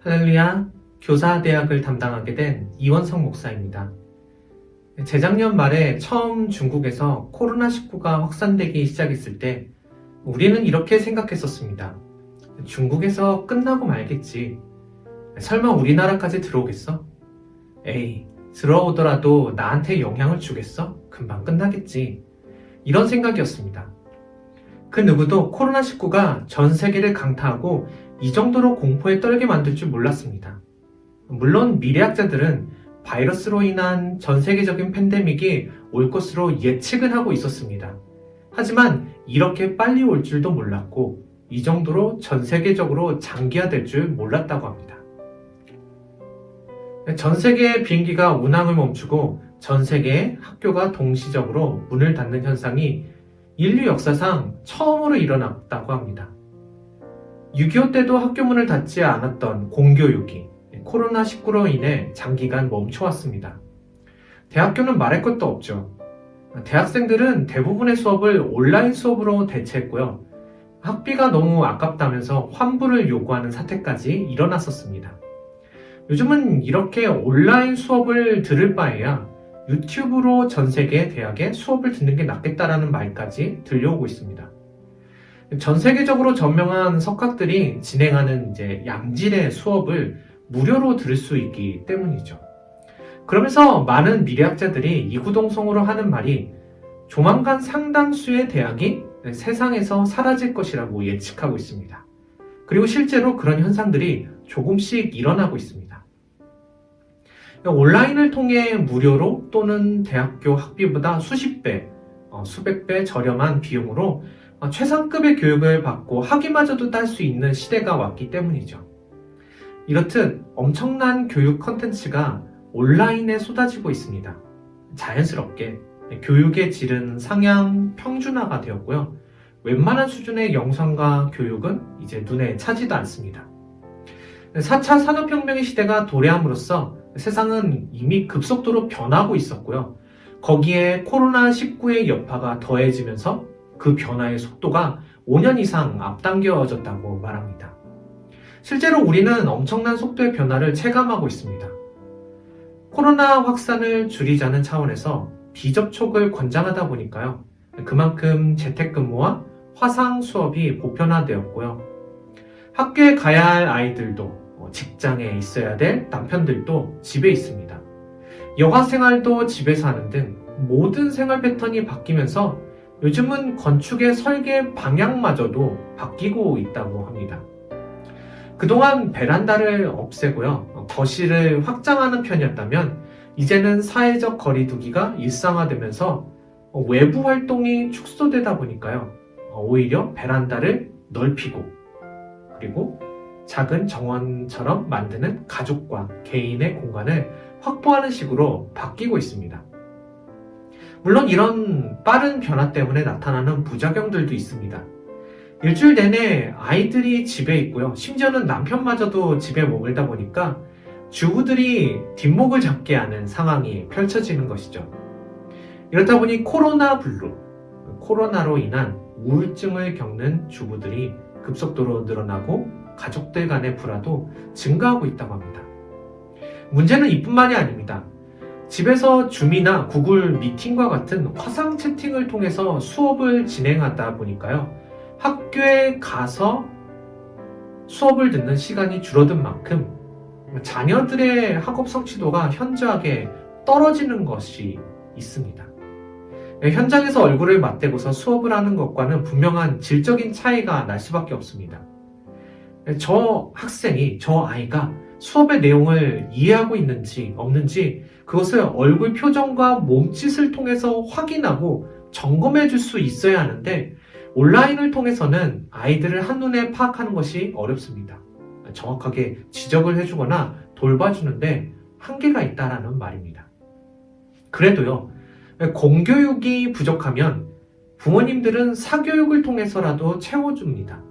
할렐루야, 교사대학을 담당하게 된 이원성 목사입니다. 재작년 말에 처음 중국에서 코로나19가 확산되기 시작했을 때 우리는 이렇게 생각했었습니다. 중국에서 끝나고 말겠지. 설마 우리나라까지 들어오겠어? 에이, 들어오더라도 나한테 영향을 주겠어? 금방 끝나겠지. 이런 생각이었습니다. 그 누구도 코로나19가 전 세계를 강타하고 이 정도로 공포에 떨게 만들 줄 몰랐습니다. 물론 미래학자들은 바이러스로 인한 전 세계적인 팬데믹이 올 것으로 예측은 하고 있었습니다. 하지만 이렇게 빨리 올 줄도 몰랐고 이 정도로 전 세계적으로 장기화될 줄 몰랐다고 합니다. 전 세계의 비행기가 운항을 멈추고 전 세계의 학교가 동시적으로 문을 닫는 현상이 인류 역사상 처음으로 일어났다고 합니다. 6.25 때도 학교 문을 닫지 않았던 공교육이 코로나19로 인해 장기간 멈춰왔습니다. 대학교는 말할 것도 없죠. 대학생들은 대부분의 수업을 온라인 수업으로 대체했고요. 학비가 너무 아깝다면서 환불을 요구하는 사태까지 일어났었습니다. 요즘은 이렇게 온라인 수업을 들을 바에야 유튜브로 전 세계 대학에 수업을 듣는 게 낫겠다라는 말까지 들려오고 있습니다. 전 세계적으로 전명한 석학들이 진행하는 양질의 수업을 무료로 들을 수 있기 때문이죠. 그러면서 많은 미래학자들이 이구동성으로 하는 말이 조만간 상당수의 대학이 세상에서 사라질 것이라고 예측하고 있습니다. 그리고 실제로 그런 현상들이 조금씩 일어나고 있습니다. 온라인을 통해 무료로 또는 대학교 학비보다 수십 배, 수백 배 저렴한 비용으로 최상급의 교육을 받고 학위마저도 딸 수 있는 시대가 왔기 때문이죠. 이렇듯 엄청난 교육 컨텐츠가 온라인에 쏟아지고 있습니다. 자연스럽게 교육의 질은 상향 평준화가 되었고요. 웬만한 수준의 영상과 교육은 이제 눈에 차지도 않습니다. 4차 산업혁명의 시대가 도래함으로써 세상은 이미 급속도로 변하고 있었고요. 거기에 코로나19의 여파가 더해지면서 그 변화의 속도가 5년 이상 앞당겨졌다고 말합니다. 실제로 우리는 엄청난 속도의 변화를 체감하고 있습니다. 코로나 확산을 줄이자는 차원에서 비접촉을 권장하다 보니까요. 그만큼 재택근무와 화상 수업이 보편화되었고요. 학교에 가야 할 아이들도 직장에 있어야 될 남편들도 집에 있습니다. 여가 생활도 집에서 하는 등 모든 생활 패턴이 바뀌면서 요즘은 건축의 설계 방향마저도 바뀌고 있다고 합니다. 그동안 베란다를 없애고요. 거실을 확장하는 편이었다면 이제는 사회적 거리 두기가 일상화되면서 외부 활동이 축소되다 보니까요. 오히려 베란다를 넓히고 그리고 작은 정원처럼 만드는 가족과 개인의 공간을 확보하는 식으로 바뀌고 있습니다. 물론 이런 빠른 변화 때문에 나타나는 부작용들도 있습니다. 일주일 내내 아이들이 집에 있고요. 심지어는 남편마저도 집에 머물다 보니까 주부들이 뒷목을 잡게 하는 상황이 펼쳐지는 것이죠. 이렇다 보니 코로나 블루, 코로나로 인한 우울증을 겪는 주부들이 급속도로 늘어나고 가족들 간의 불화도 증가하고 있다고 합니다. 문제는 이뿐만이 아닙니다. 집에서 줌이나 구글 미팅과 같은 화상 채팅을 통해서 수업을 진행하다 보니까요. 학교에 가서 수업을 듣는 시간이 줄어든 만큼 자녀들의 학업 성취도가 현저하게 떨어지는 것이 있습니다. 현장에서 얼굴을 맞대고서 수업을 하는 것과는 분명한 질적인 차이가 날 수밖에 없습니다. 저 학생이, 저 아이가 수업의 내용을 이해하고 있는지 없는지 그것을 얼굴 표정과 몸짓을 통해서 확인하고 점검해 줄 수 있어야 하는데 온라인을 통해서는 아이들을 한눈에 파악하는 것이 어렵습니다. 정확하게 지적을 해주거나 돌봐주는데 한계가 있다라는 말입니다. 그래도요, 공교육이 부족하면 부모님들은 사교육을 통해서라도 채워줍니다.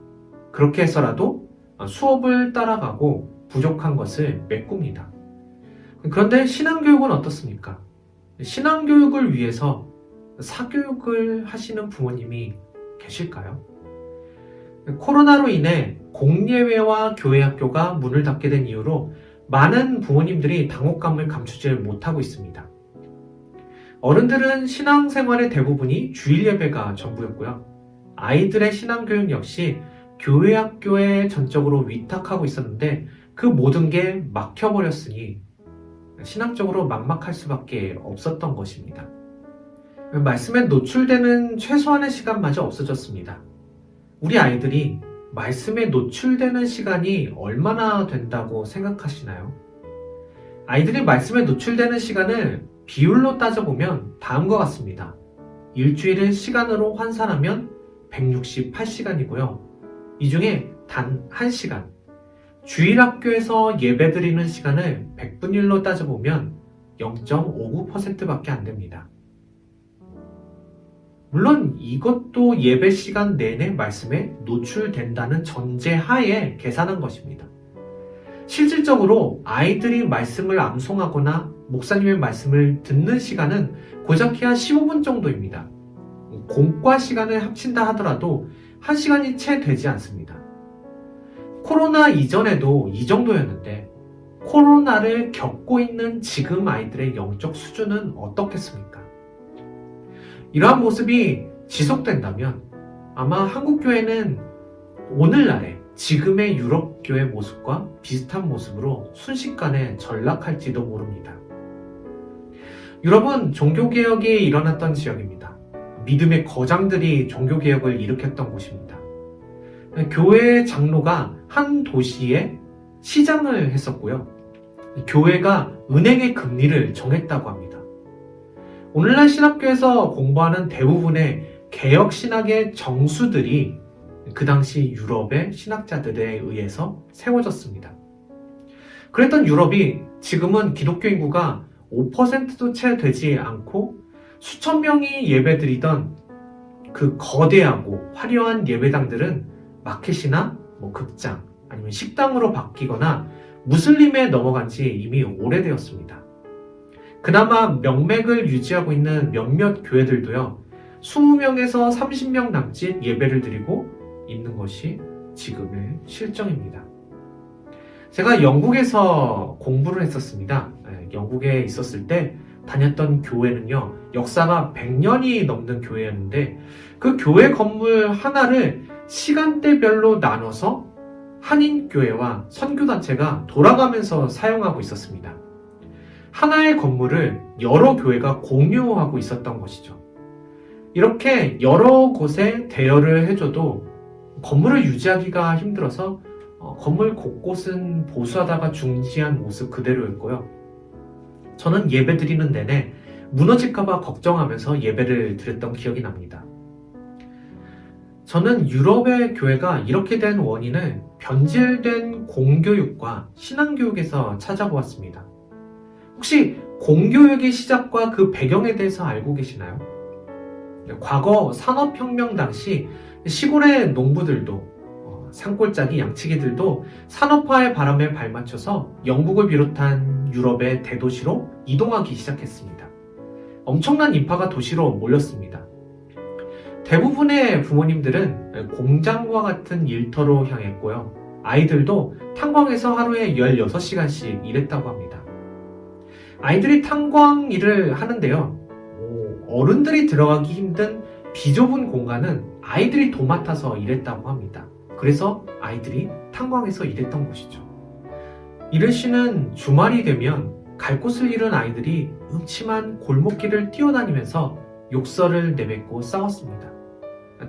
그렇게 해서라도 수업을 따라가고 부족한 것을 메꿉니다. 그런데 신앙교육은 어떻습니까? 신앙교육을 위해서 사교육을 하시는 부모님이 계실까요? 코로나로 인해 공예회와 교회 학교가 문을 닫게 된 이유로 많은 부모님들이 당혹감을 감추지 못하고 있습니다. 어른들은 신앙생활의 대부분이 주일 예배가 전부였고요. 아이들의 신앙교육 역시 교회 학교에 전적으로 위탁하고 있었는데 그 모든 게 막혀버렸으니 신앙적으로 막막할 수밖에 없었던 것입니다. 말씀에 노출되는 최소한의 시간마저 없어졌습니다. 우리 아이들이 말씀에 노출되는 시간이 얼마나 된다고 생각하시나요? 아이들이 말씀에 노출되는 시간을 비율로 따져보면 다음과 같습니다. 일주일을 시간으로 환산하면 168시간이고요. 이 중에 단 1시간, 주일 학교에서 예배드리는 시간을 100분율로 따져보면 0.59%밖에 안 됩니다. 물론 이것도 예배 시간 내내 말씀에 노출된다는 전제하에 계산한 것입니다. 실질적으로 아이들이 말씀을 암송하거나 목사님의 말씀을 듣는 시간은 고작해야 15분 정도입니다. 공과 시간을 합친다 하더라도 1시간이 채 되지 않습니다. 코로나 이전에도 이 정도였는데 코로나를 겪고 있는 지금 아이들의 영적 수준은 어떻겠습니까? 이러한 모습이 지속된다면 아마 한국교회는 오늘날의 지금의 유럽교회 모습과 비슷한 모습으로 순식간에 전락할지도 모릅니다. 유럽은 종교개혁이 일어났던 지역입니다. 믿음의 거장들이 종교개혁을 일으켰던 곳입니다. 교회 장로가 한 도시에 시장을 했었고요. 교회가 은행의 금리를 정했다고 합니다. 오늘날 신학교에서 공부하는 대부분의 개혁 신학의 정수들이 그 당시 유럽의 신학자들에 의해서 세워졌습니다. 그랬던 유럽이 지금은 기독교 인구가 5%도 채 되지 않고 수천 명이 예배드리던 그 거대하고 화려한 예배당들은 마켓이나 극장 아니면 식당으로 바뀌거나 무슬림에 넘어간 지 이미 오래되었습니다. 그나마 명맥을 유지하고 있는 몇몇 교회들도요, 20명에서 30명 남짓 예배를 드리고 있는 것이 지금의 실정입니다. 제가 영국에서 공부를 했었습니다. 영국에 있었을 때 다녔던 교회는요, 역사가 100년이 넘는 교회였는데 그 교회 건물 하나를 시간대별로 나눠서 한인교회와 선교단체가 돌아가면서 사용하고 있었습니다. 하나의 건물을 여러 교회가 공유하고 있었던 것이죠. 이렇게 여러 곳에 대여를 해줘도 건물을 유지하기가 힘들어서 건물 곳곳은 보수하다가 중지한 모습 그대로였고요. 저는 예배 드리는 내내 무너질까봐 걱정하면서 예배를 드렸던 기억이 납니다. 저는 유럽의 교회가 이렇게 된 원인을 변질된 공교육과 신앙교육에서 찾아보았습니다. 혹시 공교육의 시작과 그 배경에 대해서 알고 계시나요? 과거 산업혁명 당시 시골의 농부들도 산골짜기 양치기들도 산업화의 바람에 발맞춰서 영국을 비롯한 유럽의 대도시로 이동하기 시작했습니다. 엄청난 인파가 도시로 몰렸습니다. 대부분의 부모님들은 공장과 같은 일터로 향했고요. 아이들도 탄광에서 하루에 16시간씩 일했다고 합니다. 아이들이 탄광 일을 하는데요. 어른들이 들어가기 힘든 비좁은 공간은 아이들이 도맡아서 일했다고 합니다. 그래서 아이들이 탄광에서 일했던 것이죠. 이른 씨는 주말이 되면 갈 곳을 잃은 아이들이 음침한 골목길을 뛰어다니면서 욕설을 내뱉고 싸웠습니다.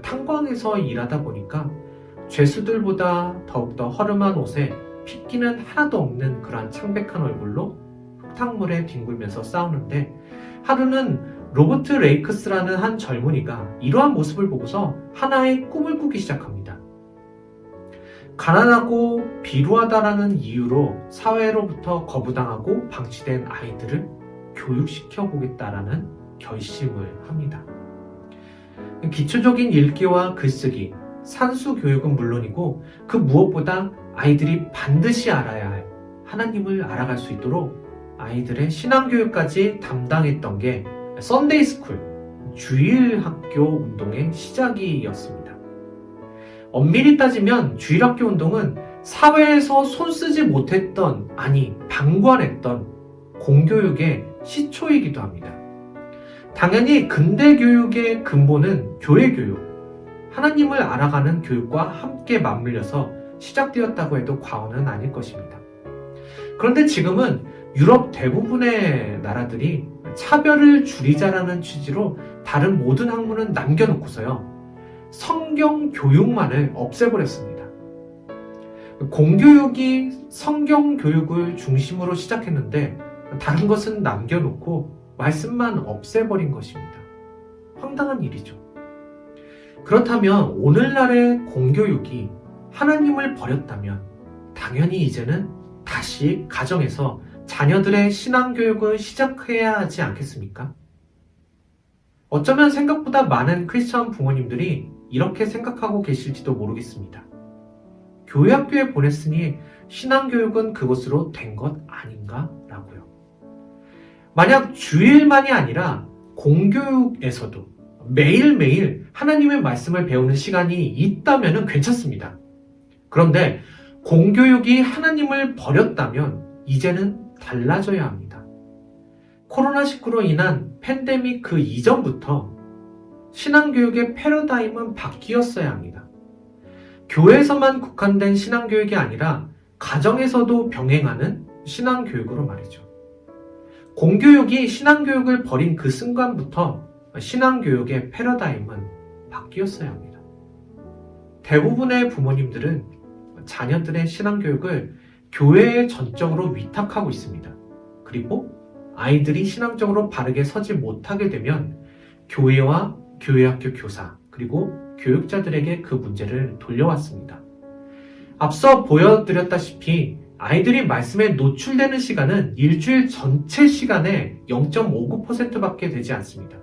탄광에서 일하다 보니까 죄수들보다 더욱더 허름한 옷에 핏기는 하나도 없는 그러한 창백한 얼굴로 흙탕물에 뒹굴면서 싸우는데 하루는 로버트 레이크스라는 한 젊은이가 이러한 모습을 보고서 하나의 꿈을 꾸기 시작합니다. 가난하고 비루하다라는 이유로 사회로부터 거부당하고 방치된 아이들을 교육시켜 보겠다라는 결심을 합니다. 기초적인 읽기와 글쓰기, 산수 교육은 물론이고 그 무엇보다 아이들이 반드시 알아야 할 하나님을 알아갈 수 있도록 아이들의 신앙교육까지 담당했던 게 썬데이 스쿨, 주일 학교 운동의 시작이었습니다. 엄밀히 따지면 주일학교 운동은 사회에서 손쓰지 못했던, 아니 방관했던 공교육의 시초이기도 합니다. 당연히 근대 교육의 근본은 교회 교육, 하나님을 알아가는 교육과 함께 맞물려서 시작되었다고 해도 과언은 아닐 것입니다. 그런데 지금은 유럽 대부분의 나라들이 차별을 줄이자라는 취지로 다른 모든 학문은 남겨놓고서요, 성경 교육만을 없애버렸습니다. 공교육이 성경 교육을 중심으로 시작했는데 다른 것은 남겨놓고 말씀만 없애버린 것입니다. 황당한 일이죠. 그렇다면 오늘날의 공교육이 하나님을 버렸다면 당연히 이제는 다시 가정에서 자녀들의 신앙교육을 시작해야 하지 않겠습니까? 어쩌면 생각보다 많은 크리스천 부모님들이 이렇게 생각하고 계실지도 모르겠습니다. 교회 학교에 보냈으니 신앙교육은 그것으로 된 것 아닌가? 라고요. 만약 주일만이 아니라 공교육에서도 매일매일 하나님의 말씀을 배우는 시간이 있다면 괜찮습니다. 그런데 공교육이 하나님을 버렸다면 이제는 달라져야 합니다. 코로나19로 인한 팬데믹 그 이전부터 신앙교육의 패러다임은 바뀌었어야 합니다. 교회에서만 국한된 신앙교육이 아니라 가정에서도 병행하는 신앙교육으로 말이죠. 공교육이 신앙교육을 버린 그 순간부터 신앙교육의 패러다임은 바뀌었어야 합니다. 대부분의 부모님들은 자녀들의 신앙교육을 교회에 전적으로 위탁하고 있습니다. 그리고 아이들이 신앙적으로 바르게 서지 못하게 되면 교회와 교회학교 교사 그리고 교육자들에게 그 문제를 돌려왔습니다. 앞서 보여드렸다시피 아이들이 말씀에 노출되는 시간은 일주일 전체 시간의 0.59%밖에 되지 않습니다.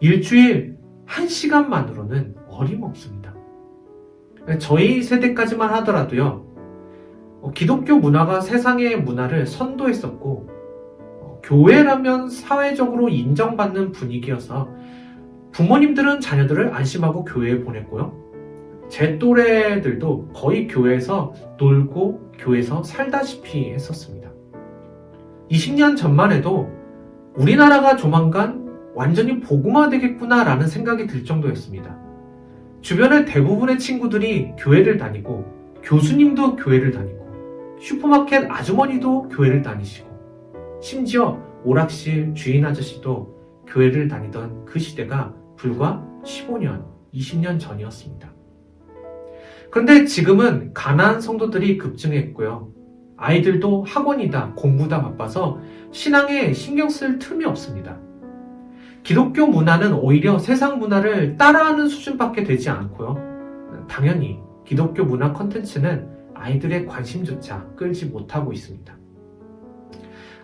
일주일 1시간만으로는 어림없습니다. 저희 세대까지만 하더라도요, 기독교 문화가 세상의 문화를 선도했었고, 교회라면 사회적으로 인정받는 분위기여서 부모님들은 자녀들을 안심하고 교회에 보냈고요. 제 또래들도 거의 교회에서 놀고 교회에서 살다시피 했었습니다. 20년 전만 해도 우리나라가 조만간 완전히 복음화되겠구나라는 생각이 들 정도였습니다. 주변의 대부분의 친구들이 교회를 다니고 교수님도 교회를 다니고 슈퍼마켓 아주머니도 교회를 다니시고 심지어 오락실 주인 아저씨도 교회를 다니던 그 시대가 불과 15년, 20년 전이었습니다. 그런데 지금은 가난한 성도들이 급증했고요. 아이들도 학원이다, 공부다 바빠서 신앙에 신경 쓸 틈이 없습니다. 기독교 문화는 오히려 세상 문화를 따라하는 수준밖에 되지 않고요. 당연히 기독교 문화 콘텐츠는 아이들의 관심조차 끌지 못하고 있습니다.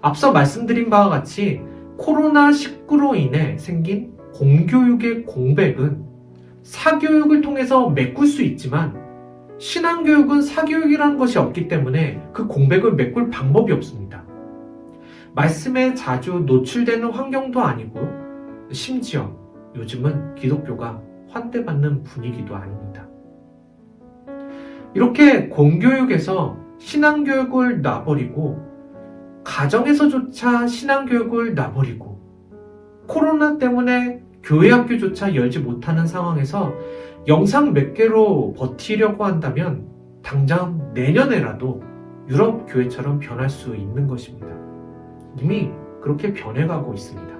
앞서 말씀드린 바와 같이 코로나19로 인해 생긴 공교육의 공백은 사교육을 통해서 메꿀 수 있지만 신앙교육은 사교육이라는 것이 없기 때문에 그 공백을 메꿀 방법이 없습니다. 말씀에 자주 노출되는 환경도 아니고 심지어 요즘은 기독교가 환대받는 분위기도 아닙니다. 이렇게 공교육에서 신앙교육을 놔버리고 가정에서조차 신앙교육을 놔버리고 코로나 때문에 교회학교조차 열지 못하는 상황에서 영상 몇 개로 버티려고 한다면 당장 내년에라도 유럽 교회처럼 변할 수 있는 것입니다. 이미 그렇게 변해가고 있습니다.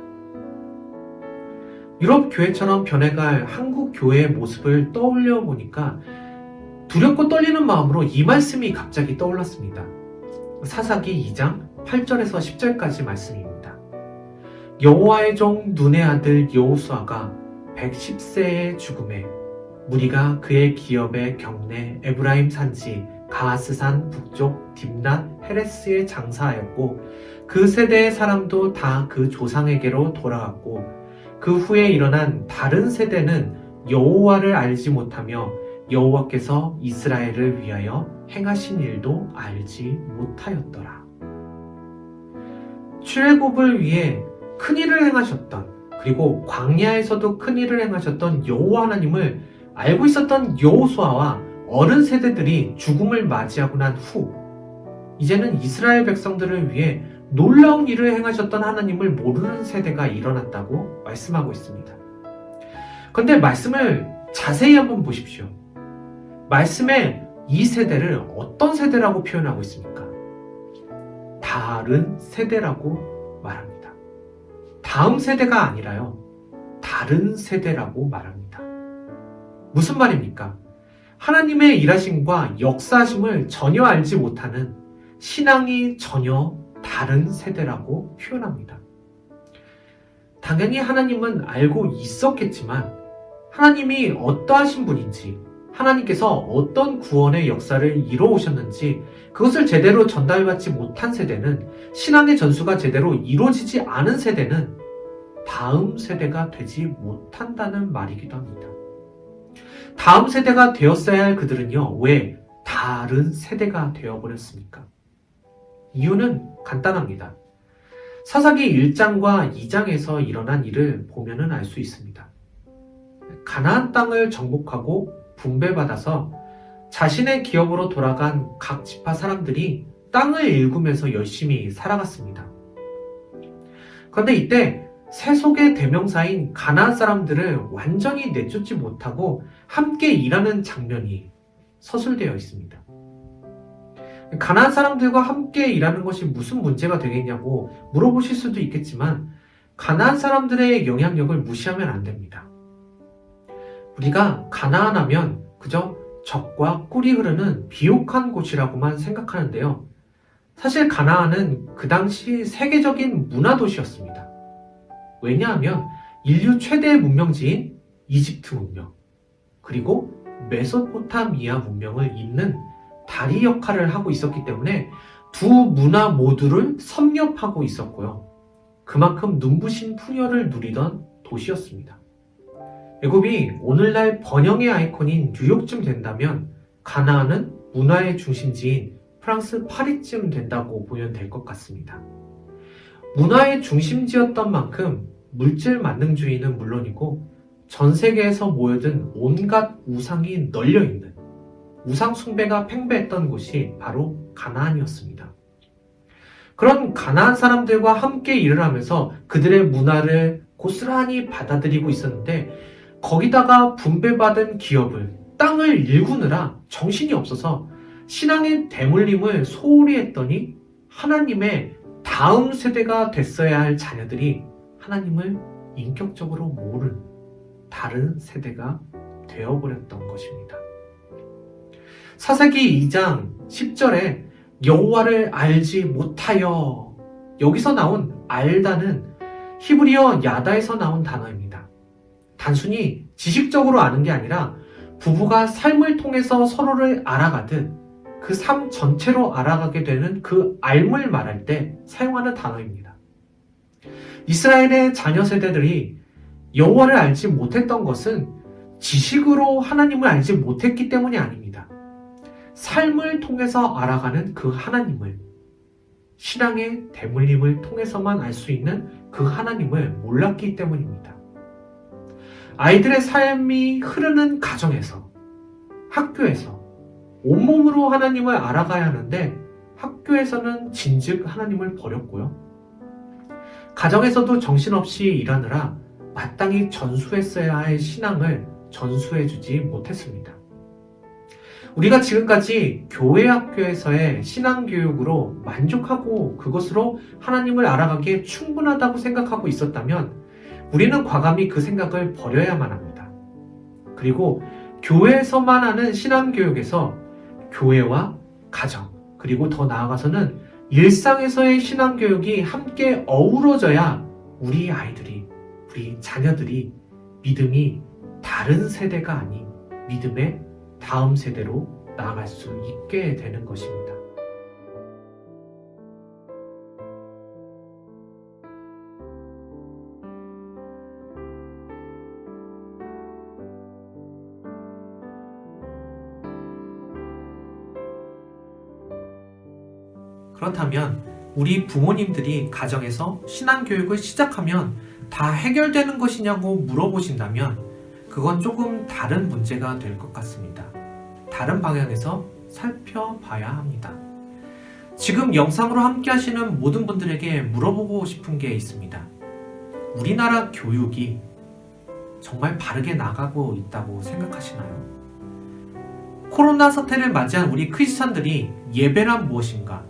유럽 교회처럼 변해갈 한국 교회의 모습을 떠올려 보니까 두렵고 떨리는 마음으로 이 말씀이 갑자기 떠올랐습니다. 사사기 2장 8절에서 10절까지 말씀입니다. 여호와의 종 눈의 아들 여호수아가 110세의 죽음에 무리가 그의 기업의 경내 에브라임 산지 가하스산 북쪽 딥낫 헤레스에 장사하였고 그 세대의 사람도 다 그 조상에게로 돌아갔고 그 후에 일어난 다른 세대는 여호와를 알지 못하며 여호와께서 이스라엘을 위하여 행하신 일도 알지 못하였더라. 출애굽을 위해 큰 일을 행하셨던, 그리고 광야에서도 큰 일을 행하셨던 여호와 하나님을 알고 있었던 여호수아와 어른 세대들이 죽음을 맞이하고 난 후, 이제는 이스라엘 백성들을 위해 놀라운 일을 행하셨던 하나님을 모르는 세대가 일어났다고 말씀하고 있습니다. 그런데 말씀을 자세히 한번 보십시오. 말씀에 이 세대를 어떤 세대라고 표현하고 있습니까? 다른 세대라고 말합니다. 다음 세대가 아니라요, 다른 세대라고 말합니다. 무슨 말입니까? 하나님의 일하심과 역사하심을 전혀 알지 못하는 신앙이 전혀 다른 세대라고 표현합니다. 당연히 하나님은 알고 있었겠지만 하나님이 어떠하신 분인지, 하나님께서 어떤 구원의 역사를 이루어오셨는지 그것을 제대로 전달받지 못한 세대는, 신앙의 전수가 제대로 이루어지지 않은 세대는 다음 세대가 되지 못한다는 말이기도 합니다. 다음 세대가 되었어야 할 그들은요, 왜 다른 세대가 되어버렸습니까? 이유는 간단합니다. 사사기 1장과 2장에서 일어난 일을 보면은 알 수 있습니다. 가나안 땅을 정복하고 분배받아서 자신의 기업으로 돌아간 각 지파 사람들이 땅을 일구면서 열심히 살아갔습니다. 그런데 이때 세속의 대명사인 가나안 사람들을 완전히 내쫓지 못하고 함께 일하는 장면이 서술되어 있습니다. 가나안 사람들과 함께 일하는 것이 무슨 문제가 되겠냐고 물어보실 수도 있겠지만 가나안 사람들의 영향력을 무시하면 안 됩니다. 우리가 가나안 하면 그저 적과 꿀이 흐르는 비옥한 곳이라고만 생각하는데요. 사실 가나안은 그 당시 세계적인 문화도시였습니다. 왜냐하면 인류 최대의 문명지인 이집트 문명, 그리고 메소포타미아 문명을 잇는 다리 역할을 하고 있었기 때문에 두 문화 모두를 섭렵하고 있었고요. 그만큼 눈부신 풍요를 누리던 도시였습니다. 애굽이 오늘날 번영의 아이콘인 뉴욕쯤 된다면 가나안은 문화의 중심지인 프랑스 파리쯤 된다고 보면 될 것 같습니다. 문화의 중심지였던 만큼 물질 만능주의는 물론이고 전 세계에서 모여든 온갖 우상이 널려있는 우상 숭배가 팽배했던 곳이 바로 가나안이었습니다. 그런 가나안 사람들과 함께 일을 하면서 그들의 문화를 고스란히 받아들이고 있었는데 거기다가 분배받은 기업을, 땅을 일구느라 정신이 없어서 신앙의 대물림을 소홀히 했더니 하나님의 다음 세대가 됐어야 할 자녀들이 하나님을 인격적으로 모르는 다른 세대가 되어버렸던 것입니다. 사사기 2장 10절에 여호와를 알지 못하여, 여기서 나온 알다는 히브리어 야다에서 나온 단어입니다. 단순히 지식적으로 아는 게 아니라 부부가 삶을 통해서 서로를 알아가듯 그 삶 전체로 알아가게 되는 그 알물 말할 때 사용하는 단어입니다. 이스라엘의 자녀 세대들이 여호와를 알지 못했던 것은 지식으로 하나님을 알지 못했기 때문이 아닙니다. 삶을 통해서 알아가는 그 하나님을, 신앙의 대물림을 통해서만 알 수 있는 그 하나님을 몰랐기 때문입니다. 아이들의 삶이 흐르는 가정에서, 학교에서 온몸으로 하나님을 알아가야 하는데 학교에서는 진즉 하나님을 버렸고요. 가정에서도 정신없이 일하느라 마땅히 전수했어야 할 신앙을 전수해주지 못했습니다. 우리가 지금까지 교회 학교에서의 신앙교육으로 만족하고 그것으로 하나님을 알아가기에 충분하다고 생각하고 있었다면 우리는 과감히 그 생각을 버려야만 합니다. 그리고 교회에서만 하는 신앙교육에서 교회와 가정, 그리고 더 나아가서는 일상에서의 신앙교육이 함께 어우러져야 우리 아이들이, 우리 자녀들이 믿음이 다른 세대가 아닌 믿음의 다음 세대로 나아갈 수 있게 되는 것입니다. 그렇다면 우리 부모님들이 가정에서 신앙교육을 시작하면 다 해결되는 것이냐고 물어보신다면 그건 조금 다른 문제가 될 것 같습니다. 다른 방향에서 살펴봐야 합니다. 지금 영상으로 함께 하시는 모든 분들에게 물어보고 싶은 게 있습니다. 우리나라 교육이 정말 바르게 나가고 있다고 생각하시나요? 코로나 사태를 맞이한 우리 크리스찬들이 예배란 무엇인가,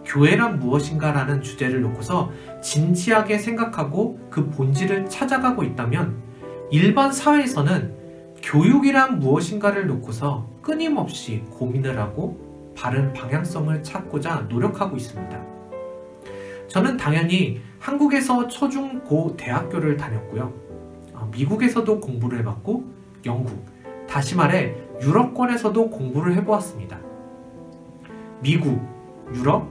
교회란 무엇인가 라는 주제를 놓고서 진지하게 생각하고 그 본질을 찾아가고 있다면 일반 사회에서는 교육이란 무엇인가를 놓고서 끊임없이 고민을 하고 바른 방향성을 찾고자 노력하고 있습니다. 저는 당연히 한국에서 초중 고 대학교를 다녔고요. 미국에서도 공부를 해봤고 영국, 다시 말해 유럽권에서도 공부를 해보았습니다. 미국, 유럽,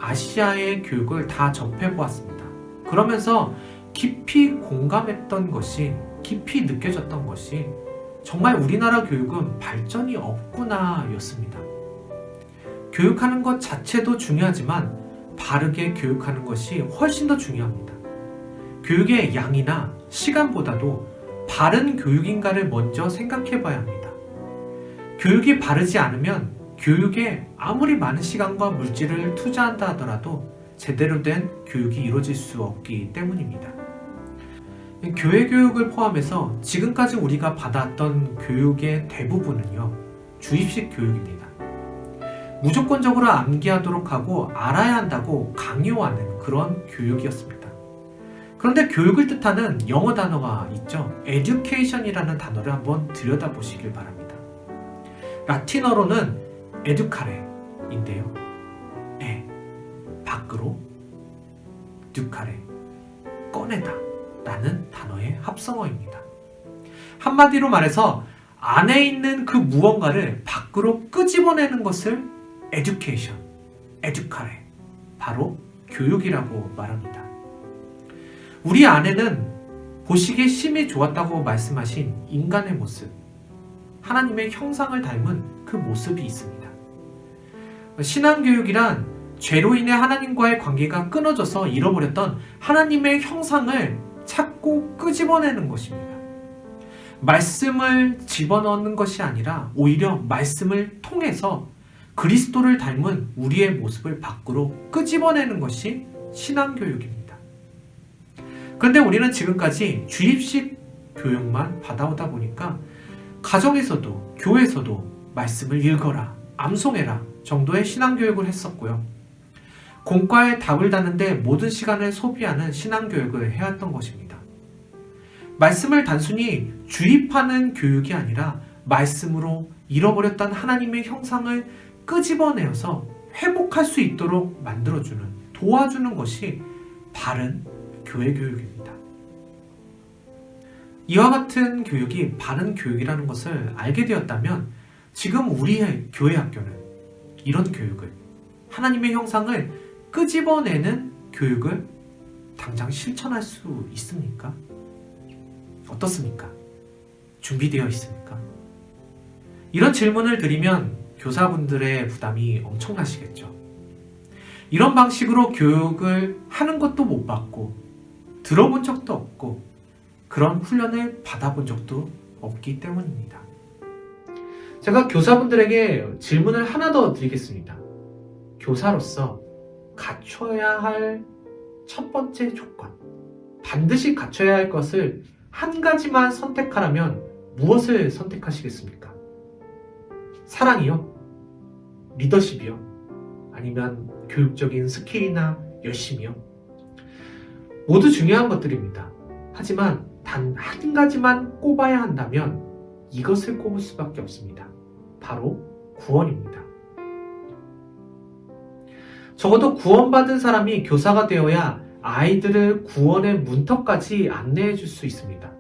아시아의 교육을 다 접해보았습니다. 그러면서 깊이 공감했던 것이, 깊이 느껴졌던 것이 정말 우리나라 교육은 발전이 없구나 였습니다. 교육하는 것 자체도 중요하지만 바르게 교육하는 것이 훨씬 더 중요합니다. 교육의 양이나 시간보다도 바른 교육인가를 먼저 생각해 봐야 합니다. 교육이 바르지 않으면 교육에 아무리 많은 시간과 물질을 투자한다 하더라도 제대로 된 교육이 이루어질 수 없기 때문입니다. 교회 교육을 포함해서 지금까지 우리가 받았던 교육의 대부분은요, 주입식 교육입니다. 무조건적으로 암기하도록 하고 알아야 한다고 강요하는 그런 교육이었습니다. 그런데 교육을 뜻하는 영어 단어가 있죠. education이라는 단어를 한번 들여다보시길 바랍니다. 라틴어로는 educare인데요. 밖으로, ducare, 꺼내다 라는 단어의 합성어입니다. 한마디로 말해서 안에 있는 그 무언가를 밖으로 끄집어내는 것을 education, educare, 바로 교육이라고 말합니다. 우리 안에는 보시기에 심히 좋았다고 말씀하신 인간의 모습, 하나님의 형상을 닮은 그 모습이 있습니다. 신앙교육이란 죄로 인해 하나님과의 관계가 끊어져서 잃어버렸던 하나님의 형상을 찾고 끄집어내는 것입니다. 말씀을 집어넣는 것이 아니라 오히려 말씀을 통해서 그리스도를 닮은 우리의 모습을 밖으로 끄집어내는 것이 신앙교육입니다. 그런데 우리는 지금까지 주입식 교육만 받아오다 보니까 가정에서도 교회에서도 말씀을 읽어라, 암송해라 정도의 신앙교육을 했었고요. 공과에 답을 다는데 모든 시간을 소비하는 신앙교육을 해왔던 것입니다. 말씀을 단순히 주입하는 교육이 아니라 말씀으로 잃어버렸던 하나님의 형상을 끄집어내어서 회복할 수 있도록 만들어주는, 도와주는 것이 바른 교회 교육입니다. 이와 같은 교육이 바른 교육이라는 것을 알게 되었다면 지금 우리의 교회 학교는 이런 교육을, 하나님의 형상을 끄집어내는 교육을 당장 실천할 수 있습니까? 어떻습니까? 준비되어 있습니까? 이런 질문을 드리면 교사분들의 부담이 엄청나시겠죠. 이런 방식으로 교육을 하는 것도 못 받고 들어본 적도 없고 그런 훈련을 받아본 적도 없기 때문입니다. 제가 교사분들에게 질문을 하나 더 드리겠습니다. 교사로서 갖춰야 할 첫 번째 조건, 반드시 갖춰야 할 것을 한 가지만 선택하라면 무엇을 선택하시겠습니까? 사랑이요? 리더십이요? 아니면 교육적인 스킬이나 열심이요? 모두 중요한 것들입니다. 하지만 단 한 가지만 꼽아야 한다면 이것을 꼽을 수밖에 없습니다. 바로 구원입니다. 적어도 구원받은 사람이 교사가 되어야 아이들을 구원의 문턱까지 안내해 줄 수 있습니다.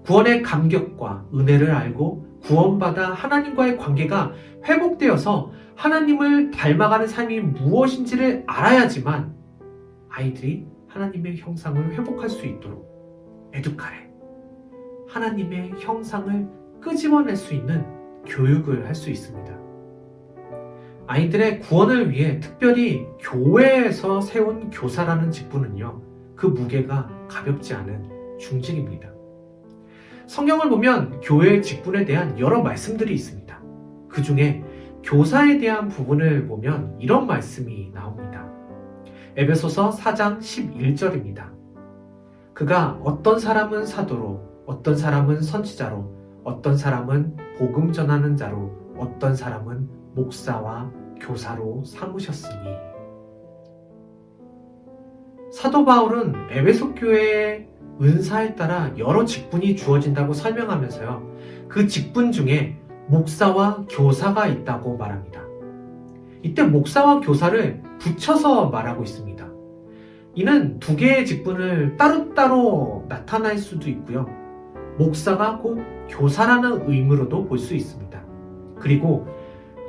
구원의 감격과 은혜를 알고 구원받아 하나님과의 관계가 회복되어서 하나님을 닮아가는 삶이 무엇인지를 알아야지만 아이들이 하나님의 형상을 회복할 수 있도록 에듀카레, 하나님의 형상을 끄집어낼 수 있는 교육을 할 수 있습니다. 아이들의 구원을 위해 특별히 교회에서 세운 교사라는 직분은요, 그 무게가 가볍지 않은 중직입니다. 성경을 보면 교회의 직분에 대한 여러 말씀들이 있습니다. 그 중에 교사에 대한 부분을 보면 이런 말씀이 나옵니다. 에베소서 4장 11절입니다. 그가 어떤 사람은 사도로, 어떤 사람은 선지자로, 어떤 사람은 복음 전하는 자로, 어떤 사람은 목사와 교사로 삼으셨으니. 사도 바울은 에베소 교회의 은사에 따라 여러 직분이 주어진다고 설명하면서요, 그 직분 중에 목사와 교사가 있다고 말합니다. 이때 목사와 교사를 붙여서 말하고 있습니다. 이는 두 개의 직분을 따로따로 나타날 수도 있고요, 목사가 꼭 교사라는 의미로도 볼 수 있습니다. 그리고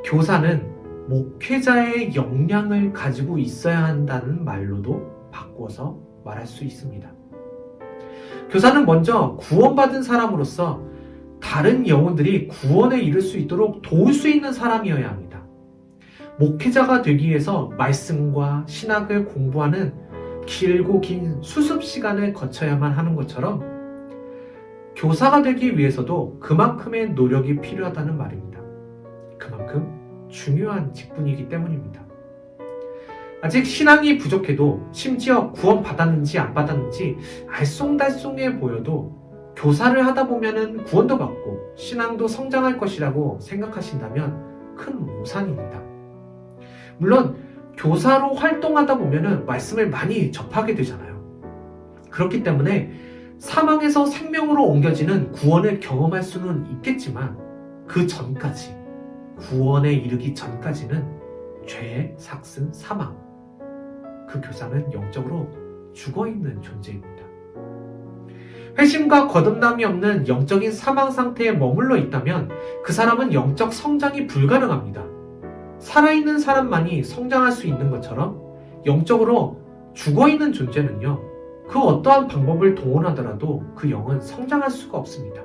교사는 목회자의 역량을 가지고 있어야 한다는 말로도 바꾸어서 말할 수 있습니다. 교사는 먼저 구원받은 사람으로서 다른 영혼들이 구원에 이를 수 있도록 도울 수 있는 사람이어야 합니다. 목회자가 되기 위해서 말씀과 신학을 공부하는 길고 긴 수습 시간을 거쳐야만 하는 것처럼 교사가 되기 위해서도 그만큼의 노력이 필요하다는 말입니다. 그만큼 중요한 직분이기 때문입니다. 아직 신앙이 부족해도, 심지어 구원 받았는지 안 받았는지 알쏭달쏭해 보여도 교사를 하다 보면은 구원도 받고 신앙도 성장할 것이라고 생각하신다면 큰 오산입니다. 물론 교사로 활동하다 보면은 말씀을 많이 접하게 되잖아요. 그렇기 때문에 사망에서 생명으로 옮겨지는 구원을 경험할 수는 있겠지만, 그 전까지, 구원에 이르기 전까지는 죄의 삭슨 사망, 그 교사는 영적으로 죽어있는 존재입니다. 회심과 거듭남이 없는 영적인 사망 상태에 머물러 있다면 그 사람은 영적 성장이 불가능합니다. 살아있는 사람만이 성장할 수 있는 것처럼 영적으로 죽어있는 존재는요, 그 어떠한 방법을 동원하더라도 그 영은 성장할 수가 없습니다.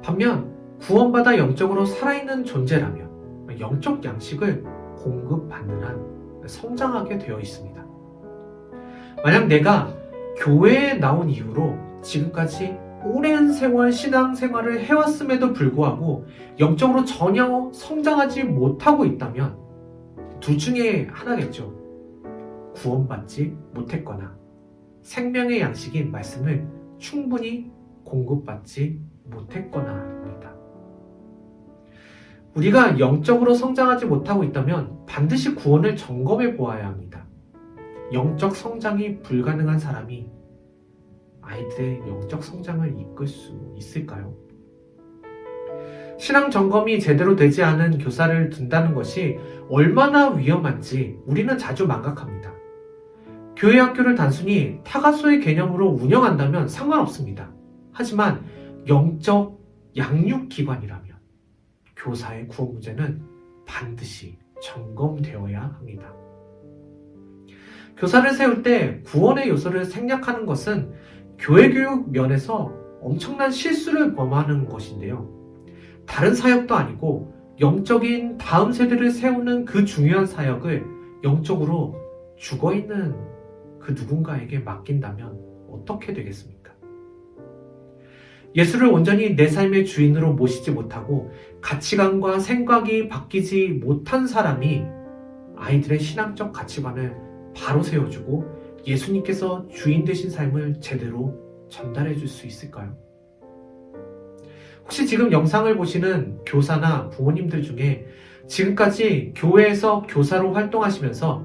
반면 구원받아 영적으로 살아있는 존재라면 영적 양식을 공급받는 한 성장하게 되어 있습니다. 만약 내가 교회에 나온 이후로 지금까지 오랜 세월 신앙생활을 해왔음에도 불구하고 영적으로 전혀 성장하지 못하고 있다면 둘 중에 하나겠죠. 구원받지 못했거나 생명의 양식인 말씀을 충분히 공급받지 못했거나입니다. 우리가 영적으로 성장하지 못하고 있다면 반드시 구원을 점검해 보아야 합니다. 영적 성장이 불가능한 사람이 아이들의 영적 성장을 이끌 수 있을까요? 신앙 점검이 제대로 되지 않은 교사를 둔다는 것이 얼마나 위험한지 우리는 자주 망각합니다. 교회 학교를 단순히 타가소의 개념으로 운영한다면 상관없습니다. 하지만 영적 양육기관이라면 교사의 구원 문제는 반드시 점검되어야 합니다. 교사를 세울 때 구원의 요소를 생략하는 것은 교회 교육 면에서 엄청난 실수를 범하는 것인데요. 다른 사역도 아니고 영적인 다음 세대를 세우는 그 중요한 사역을 영적으로 죽어있는 그 누군가에게 맡긴다면 어떻게 되겠습니까? 예수를 온전히 내 삶의 주인으로 모시지 못하고 가치관과 생각이 바뀌지 못한 사람이 아이들의 신앙적 가치관을 바로 세워주고 예수님께서 주인 되신 삶을 제대로 전달해 줄 수 있을까요? 혹시 지금 영상을 보시는 교사나 부모님들 중에 지금까지 교회에서 교사로 활동하시면서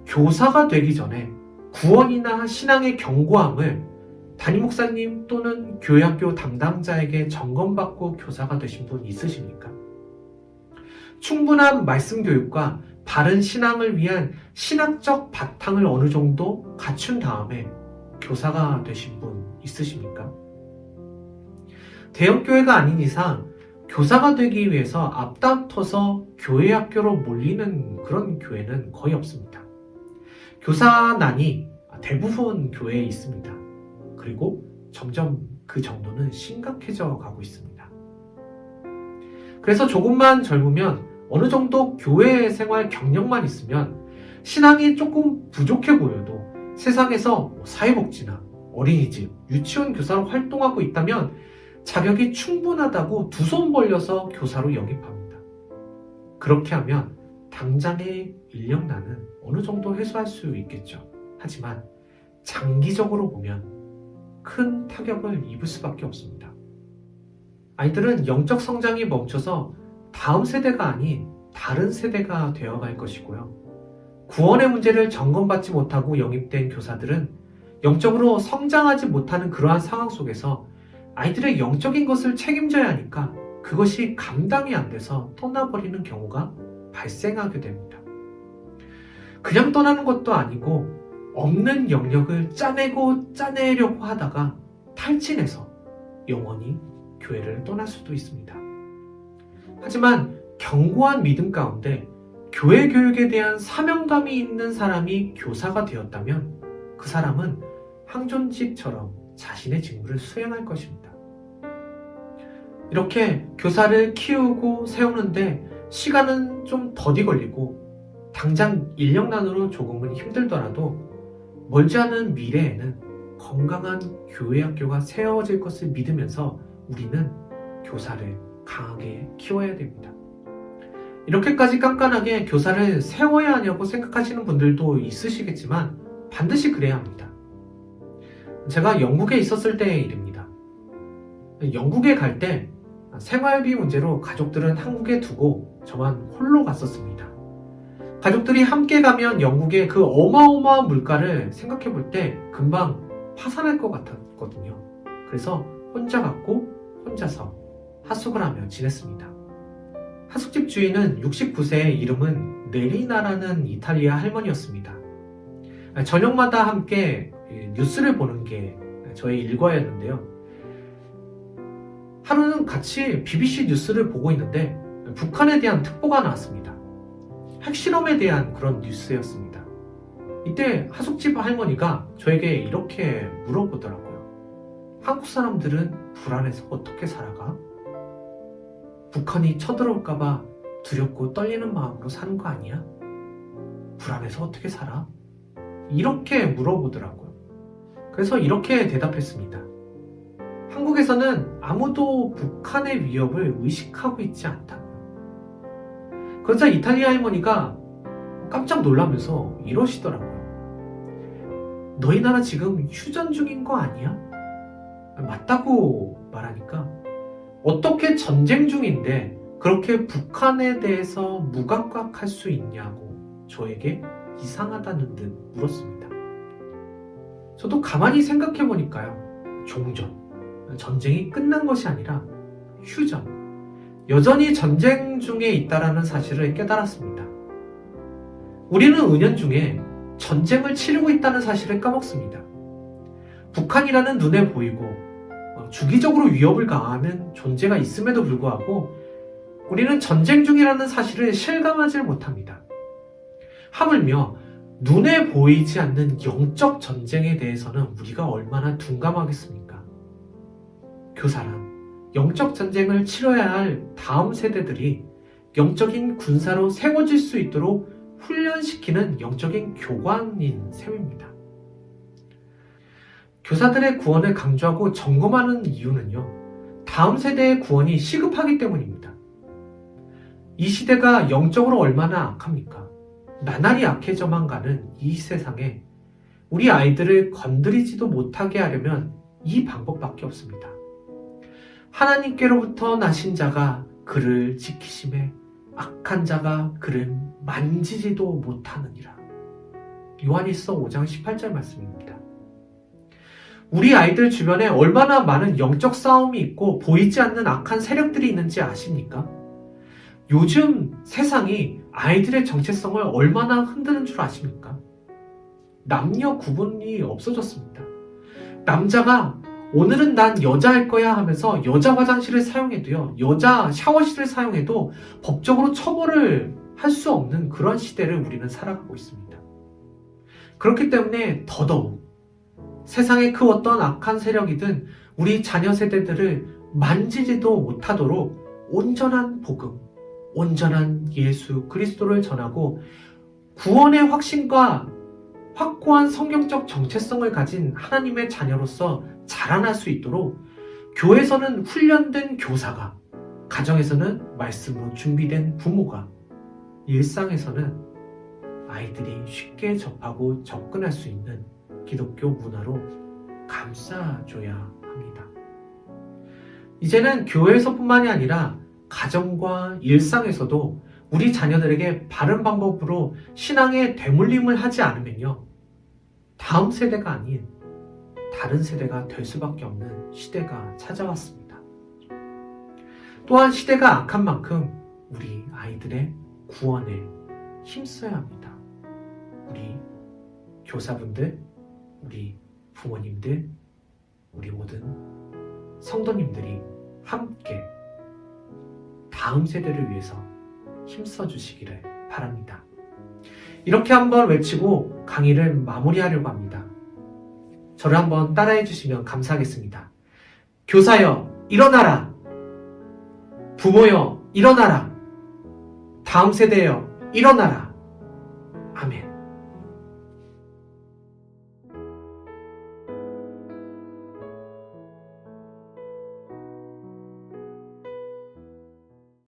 교사가 되기 전에 구원이나 신앙의 견고함을 담임 목사님 또는 교회학교 담당자에게 점검받고 교사가 되신 분 있으십니까? 충분한 말씀 교육과 바른 신앙을 위한 신학적 바탕을 어느 정도 갖춘 다음에 교사가 되신 분 있으십니까? 대형교회가 아닌 이상 교사가 되기 위해서 앞다퉈서 교회 학교로 몰리는 그런 교회는 거의 없습니다. 교사난이 대부분 교회에 있습니다. 그리고 점점 그 정도는 심각해져 가고 있습니다. 그래서 조금만 젊으면 어느 정도 교회 생활 경력만 있으면 신앙이 조금 부족해 보여도 세상에서 사회복지나 어린이집, 유치원 교사로 활동하고 있다면 자격이 충분하다고 두 손 벌려서 교사로 영입합니다. 그렇게 하면 당장의 인력난은 어느 정도 해소할 수 있겠죠. 하지만 장기적으로 보면 큰 타격을 입을 수밖에 없습니다. 아이들은 영적 성장이 멈춰서 다음 세대가 아닌 다른 세대가 되어갈 것이고요. 구원의 문제를 점검받지 못하고 영입된 교사들은 영적으로 성장하지 못하는 그러한 상황 속에서 아이들의 영적인 것을 책임져야 하니까 그것이 감당이 안 돼서 떠나버리는 경우가 발생하게 됩니다. 그냥 떠나는 것도 아니고 없는 영역을 짜내려고 하다가 탈진해서 영원히 교회를 떠날 수도 있습니다. 하지만 견고한 믿음 가운데 교회 교육에 대한 사명감이 있는 사람이 교사가 되었다면 그 사람은 항존직처럼 자신의 직무를 수행할 것입니다. 이렇게 교사를 키우고 세우는데 시간은 좀 더디 걸리고 당장 인력난으로 조금은 힘들더라도 멀지 않은 미래에는 건강한 교회 학교가 세워질 것을 믿으면서 우리는 교사를 강하게 키워야 됩니다. 이렇게까지 깐깐하게 교사를 세워야 하냐고 생각하시는 분들도 있으시겠지만 반드시 그래야 합니다. 제가 영국에 있었을 때의 일입니다. 영국에 갈 때 생활비 문제로 가족들은 한국에 두고 저만 홀로 갔었습니다. 가족들이 함께 가면 영국의 그 어마어마한 물가를 생각해 볼 때 금방 파산할 것 같았거든요. 그래서 혼자 갔고 혼자서 하숙을 하며 지냈습니다. 하숙집 주인은 69세의 이름은 네리나라는 이탈리아 할머니였습니다. 저녁마다 함께 뉴스를 보는 게 저의 일과였는데요. 하루는 같이 BBC 뉴스를 보고 있는데 북한에 대한 특보가 나왔습니다. 핵실험에 대한 그런 뉴스였습니다. 이때 하숙집 할머니가 저에게 이렇게 물어보더라고요. 한국 사람들은 불안해서 어떻게 살아가? 북한이 쳐들어올까봐 두렵고 떨리는 마음으로 사는 거 아니야? 불안해서 어떻게 살아? 이렇게 물어보더라고요. 그래서 이렇게 대답했습니다. 한국에서는 아무도 북한의 위협을 의식하고 있지 않다. 그러자 이탈리아 할머니가 깜짝 놀라면서 이러시더라고요. 너희 나라 지금 휴전 중인 거 아니야? 맞다고 말하니까 어떻게 전쟁 중인데 그렇게 북한에 대해서 무감각할 수 있냐고 저에게 이상하다는 듯 물었습니다. 저도 가만히 생각해 보니까요. 종전, 전쟁이 끝난 것이 아니라 휴전, 여전히 전쟁 중에 있다라는 사실을 깨달았습니다. 우리는 은연중에 전쟁을 치르고 있다는 사실을 까먹습니다. 북한이라는 눈에 보이고 주기적으로 위협을 가하는 존재가 있음에도 불구하고 우리는 전쟁 중이라는 사실을 실감하지 못합니다. 하물며 눈에 보이지 않는 영적 전쟁에 대해서는 우리가 얼마나 둔감하겠습니까? 교사란 영적 전쟁을 치러야 할 다음 세대들이 영적인 군사로 세워질 수 있도록 훈련시키는 영적인 교관인 셈입니다. 교사들의 구원을 강조하고 점검하는 이유는요, 다음 세대의 구원이 시급하기 때문입니다. 이 시대가 영적으로 얼마나 악합니까? 나날이 악해져만 가는 이 세상에 우리 아이들을 건드리지도 못하게 하려면 이 방법밖에 없습니다. 하나님께로부터 나신 자가 그를 지키심에 악한 자가 그를 만지지도 못하느니라. 요한일서 5장 18절 말씀입니다. 우리 아이들 주변에 얼마나 많은 영적 싸움이 있고 보이지 않는 악한 세력들이 있는지 아십니까? 요즘 세상이 아이들의 정체성을 얼마나 흔드는 줄 아십니까? 남녀 구분이 없어졌습니다. 남자가 오늘은 난 여자 할 거야 하면서 여자 화장실을 사용해도요, 여자 샤워실을 사용해도 법적으로 처벌을 할 수 없는 그런 시대를 우리는 살아가고 있습니다. 그렇기 때문에 더더욱 세상의 그 어떤 악한 세력이든 우리 자녀 세대들을 만지지도 못하도록 온전한 복음, 온전한 예수 그리스도를 전하고 구원의 확신과 확고한 성경적 정체성을 가진 하나님의 자녀로서 자라날 수 있도록 교회에서는 훈련된 교사가, 가정에서는 말씀으로 준비된 부모가, 일상에서는 아이들이 쉽게 접하고 접근할 수 있는 기독교 문화로 감싸줘야 합니다. 이제는 교회에서뿐만이 아니라 가정과 일상에서도 우리 자녀들에게 바른 방법으로 신앙에 대물림을 하지 않으면요, 다음 세대가 아닌 다른 세대가 될 수밖에 없는 시대가 찾아왔습니다. 또한 시대가 악한 만큼 우리 아이들의 구원에 힘써야 합니다. 우리 교사분들, 우리 부모님들, 우리 모든 성도님들이 함께 다음 세대를 위해서 힘써 주시기를 바랍니다. 이렇게 한번 외치고 강의를 마무리하려고 합니다. 저를 한번 따라해 주시면 감사하겠습니다. 교사여, 일어나라! 부모여, 일어나라! 다음 세대여, 일어나라! 아멘.